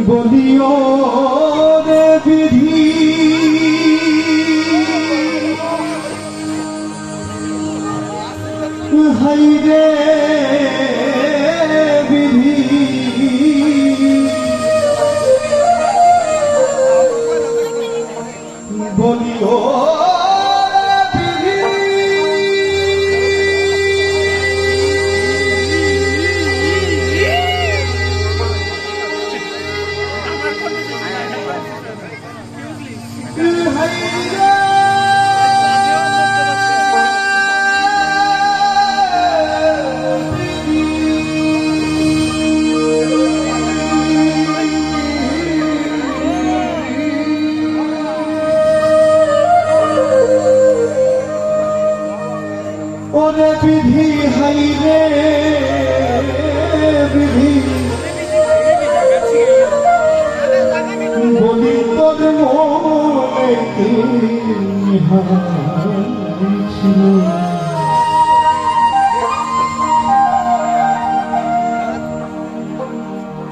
বলিও রে বিধি হাই রে বিধি বলিও ওরে বিধি হাই রে বিধি বলি তোর মনে কি ছিল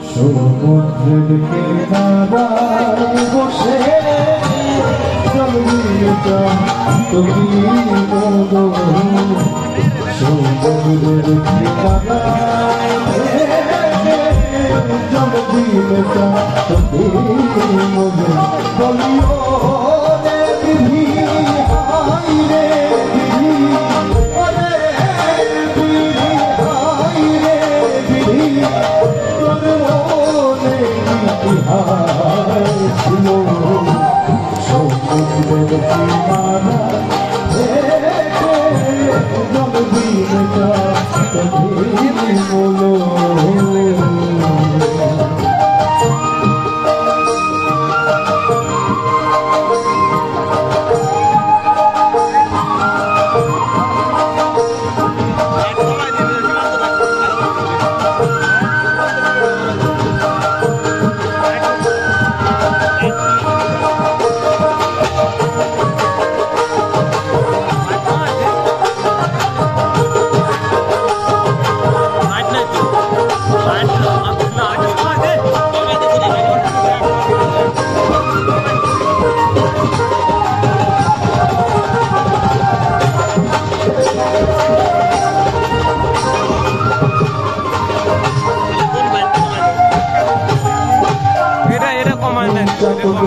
সমুদ্রের কিনারায় বসে জলবিটা তুমি বলো সমুদ্রের কিনারায় জলবিটা তুমি বলো বলিও রে বিধি হাই রে বিধি ওরে বিধি হাই রে বিধি তোর মনে ইতিহাস ছিল সমুদ্রের কিনারা জলবিটা তুমি বলো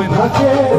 থাকে